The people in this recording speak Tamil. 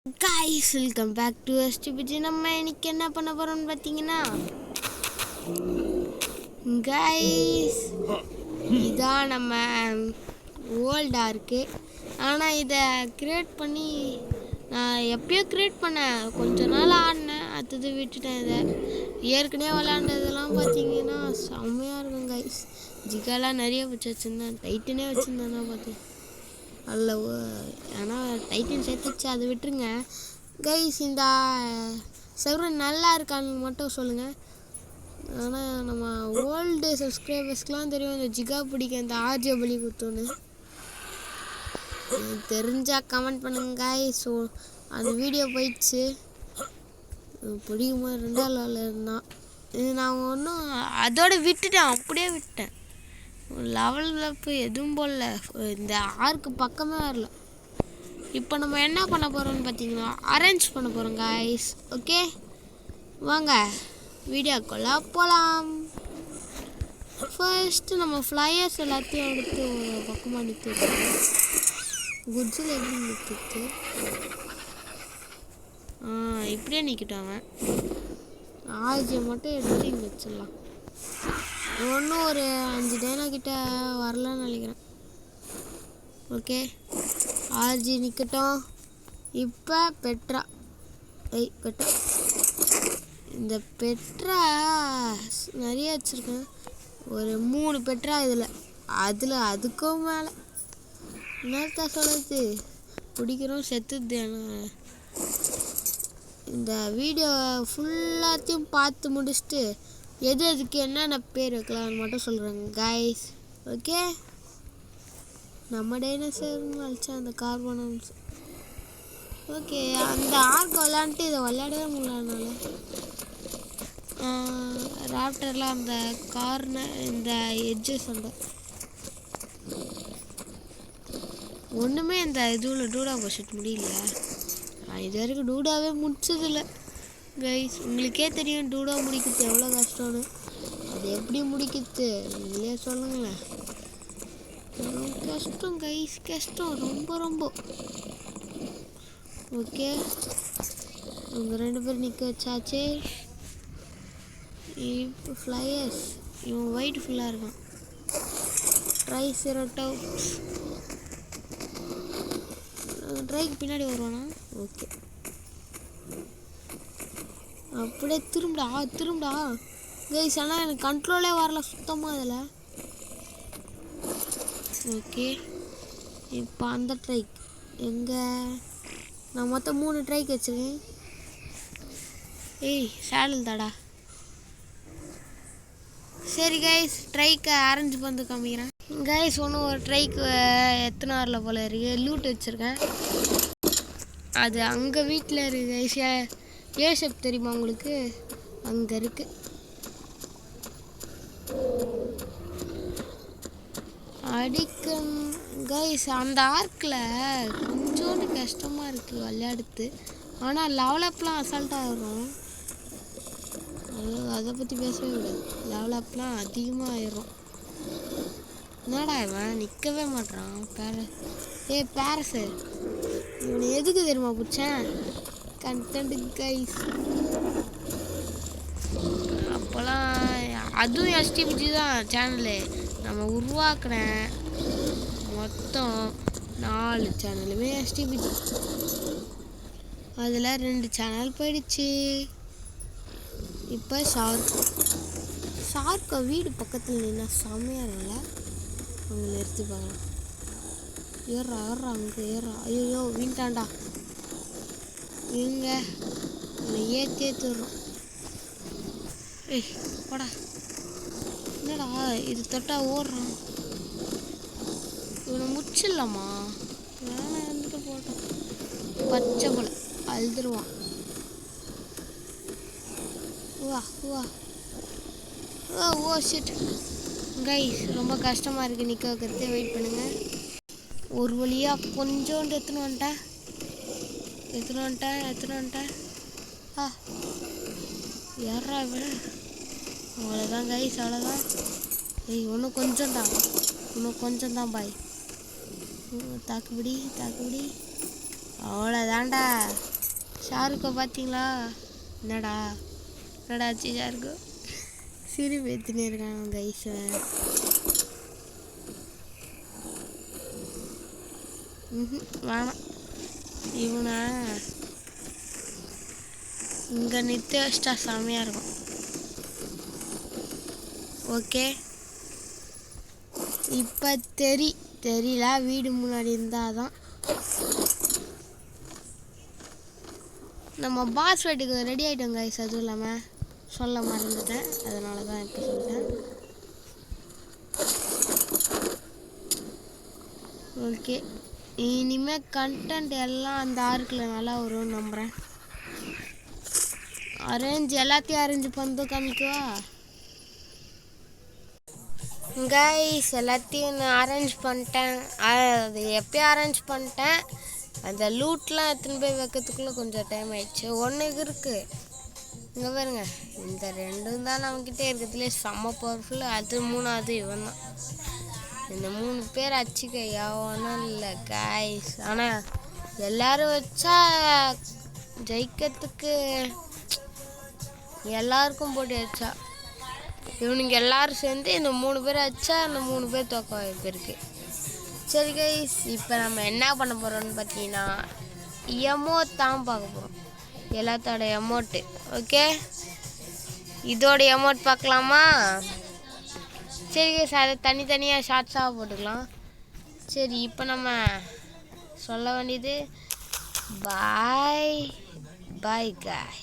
guys, welcome back to STPG. நம்ம இன்னைக்கு என்ன பண்ண போறோம்னு பாத்தீங்கன்னா guys, இதான் நம்ம ஓல்டா இருக்கு. ஆனா இத கிரியேட் பண்ணி நான் எப்பயோ கிரியேட் பண்ணேன், கொஞ்ச நாள் ஆடினேன், அடுத்தது விட்டுட்டேன். இதை ஏற்கனவே விளாண்டதெல்லாம் பார்த்தீங்கன்னா செம்மையாக இருக்கும் guys. ஜிகாலாம் நிறைய வச்சுருந்தேன், டைட்டனே வச்சுருந்தேன்னா பார்த்தேன் அல்ல. ஆனால் டைட்டன் சேர்த்துச்சு, அதை விட்டுருங்க கைஸ். இந்த சர்வர் நல்லா இருக்கான்னு மட்டும் சொல்லுங்கள். ஆனால் நம்ம ஓல்டு சப்ஸ்கிரைபர்ஸ்க்கெலாம் தெரியும் இந்த ஜிகா பிடிக்க இந்த ஆர்ஜே பலி கொடுத்தோன்னு. தெரிஞ்சால் கமெண்ட் பண்ணுங்க கைஸ். ஸோ அந்த வீடியோ போயிடுச்சு, பிடிக்கும் போது 2ஆம் லெவலில் இருந்தான். இது நான் ஒன்றும் அதோட விட்டுட்டேன், அப்படியே விட்டேன். லெவலில் போய் எதுவும் போடல, இந்த ஆர்க்கு பக்கமே வரல. இப்போ நம்ம என்ன பண்ண போகிறோம்னு பார்த்தீங்கன்னா அரேஞ்ச் பண்ண போகிறோம் கைஸ். ஓகே வாங்க வீடியோக்குள்ளே போகலாம். ஃபர்ஸ்ட்டு நம்ம ஃப்ளையர்ஸ் எல்லாத்தையும் எடுத்து ஒரு பக்கமாக நிறுத்தி குட்ஸில் எப்படி நிறுத்திட்டு இப்படியே நிற்கிட்டாங்க. ஆர்ஜியை மட்டும் எடுத்து இங்கே வச்சிடலாம். ஒன்றும் ஒரு 5 டைனா கிட்ட வரலன்னு நினைக்கிறேன். ஓகே ஆர்ஜி நிற்கட்டும். இப்போ பெட்ரா, பெட்ரா, இந்த பெட்ரா நிறைய வச்சுருக்கேன், ஒரு 3 பெட்ரா இதில் அதுக்கும் மேலே என்னத்த சொல்லுது, பிடிக்கிறோம் செத்துது. இந்த வீடியோ ஃபுல்லாத்தையும் பார்த்து முடிச்சுட்டு எது எதுக்கு என்னென்ன பேர் வைக்கலாம்னு மட்டும் சொல்கிறேங்க கைஸ். ஓகே நம்ம டைனோசர் அழிச்சா அந்த கார்பனம்ஸ். ஓகே அந்த ஆர்க் விளாண்டுட்டு இதை விளையாடவே முடியலனால ராப்டர்லாம் அந்த கார்னர் இந்த எட்ஜஸ் அந்த ஒன்றுமே இந்த இதுவில் டூடா போஷட் முடியலையா. இது வரைக்கும் டூடாவே முடிச்சதில்லை கைஸ். உங்களுக்கே தெரியும் டூடா முடிக்கிறது எவ்வளோ கஷ்டம்னு. அது எப்படி முடிக்கிறது நீங்களே சொல்லுங்களேன். கஷ்டம் கைஸ், கஷ்டம் ரொம்ப ரொம்ப. ஓகே இவங்க 2 பேர் நிற்க வச்சாச்சு. இப்போ ஃப்ளையர்ஸ் இவன் ஒயிட் ஃபுல்லாக இருக்கான். ட்ரைசெராடாப்ஸ் ட்ரைக்கு பின்னாடி வருவானா. ஓகே அப்படியே திரும்படா கைஸ். ஆனால் எனக்கு கண்ட்ரோலே வரல சுத்தமாக அதில். ஓகே இப்போ அந்த ட்ரைக் எங்கே, நான் மொத்தம் 3 ட்ரைக் வச்சுருக்கேன். சேடல் தாடா. சரி கைஸ், ட்ரைக்கை அரேஞ்ச் பண்ணி காமிக்கிறேன் கைஸ். ஒன்றும் ஒரு ட்ரைக்கு எத்தனை வரல போல இருக்கு. லூட் வச்சுருக்கேன், அது அங்கே வீட்டில் இருக்கு கைஸ். ஏஷப் தெரியுமா உங்களுக்கு, அங்கே இருக்கு. அடிக்கும் கைஸ். அந்த ஆர்க்கில் கொஞ்சோண்டு கஷ்டமாக இருக்குது விளையாடுத்து. ஆனால் லெவலப்லாம் அசால்ட்டாக வரும், அதை பற்றி பேசவே கூடாது. லெவலப்லாம் அதிகமாக ஆயிரும். என்னடா இவன் நிற்கவே மாட்டான் பேரஸு. இவனை எதுக்கு தெரியுமா பிடிச்சேன், கண்டென்ட் கைஸ். அப்போல்லாம் அதுவும் எஸ்டிபிஜி தான் சேனலு நம்ம உருவாக்குனேன். மொத்தம் 4 சேனலுமே எஸ்டிபிஜி. அதில் 2 சேனல் போயிடுச்சு. இப்போ ஷார்க்கை வீடு பக்கத்தில் நின்னா செம்மையாக இருக்குல்ல. அவங்க நிறுத்தி பார்க்கலாம். ஏறா அங்கே ஏறா. ஐயோ வீண்டாண்டா இங்க ஏற்றி விடுறோம். போடா. என்னடா இது தொட்டா ஓடுறான். இவனை முடிச்சிடலாமா, வேணா இருந்துட்டு போட்டோம். பச்சை போல அழுதுருவான். ஓ ஷிட் கைஸ், ரொம்ப கஷ்டமாக இருக்குது நிற்க வைக்கிறதே. வெயிட் பண்ணுங்கள். ஒரு வழியாக கொஞ்சோண்டு எடுத்துன்னு வந்துட்டேன். யாரா இவன். அவ்வளோதான் கைஸ், அவ்வளோதான். இன்னும் கொஞ்சம் தான் பாய். தாக்குபிடி அவ்வளோதான்டா. ஷாருக்கை பார்த்தீங்களா? என்னடா ஆச்சு ஷாருக்கு? சிரிப்பு எடுத்துன்னு இருக்காங்க கைஸ். வேணாம், இவனை இங்கே நிறுத்தி வச்சிட்டா செம்மையாக இருக்கும். ஓகே, இப்போ தெரியல, வீடு முன்னாடி இருந்தால் தான். நம்ம பாஸ் ஃபைட்டுக்கு ரெடி ஆகிட்டோம் கைஸ். அதுவும் இல்லாமல் சொல்ல மறந்துட்டேன், அதனால தான் இப்போ சொல்லிட்டேன். ஓகே, இனிமேல் கண்டென்ட் எல்லாம் அந்த ஆர்க்கில் நல்லா வரும்னு நம்புகிறேன். எல்லாத்தையும் அரேஞ்ச் பண்ணி காமிக்குவா கைஸ்? எல்லாத்தையும் நான் அரேஞ்ச் பண்ணிட்டேன். அது எப்போயும் அரேஞ்ச் பண்ணிட்டேன். அந்த லூட்லாம் எடுத்துன்னு போய் வைக்கிறதுக்குள்ளே கொஞ்சம் டைம் ஆயிடுச்சு. ஒன்று இருக்குது இங்கே பாருங்க, இந்த ரெண்டும் தான் நம்மக்கிட்டே இருக்கிறதுலே செம்ம பவர்ஃபுல்லு. அது மூணாவது இவன் தான். இந்த 3 பேர் அச்சுக்க எவனும் இல்லை கைஸ். ஆனால் எல்லோரும் வச்சா ஜெயிக்கிறதுக்கு எல்லாருக்கும் போட்டி வச்சா இவனுங்க எல்லாரும் சேர்ந்து இந்த 3 பேர் வச்சா அந்த 3 பேர் தோக்க வாய்ப்பு இருக்கு. சரி கைஸ், இப்போ நம்ம என்ன பண்ண போகிறோம்னு பார்த்தீங்கன்னா எமோட் தான் பார்க்க போகிறோம். எல்லாத்தோட எமோட்டு. ஓகே, இதோட எமோட் பார்க்கலாமா? சரி கைஸ், அதை தனித்தனியாக ஷார்ட்ஸாக போட்டுக்கலாம். சரி, இப்போ நம்ம சொல்ல வேண்டியது பாய் பாய் காய்.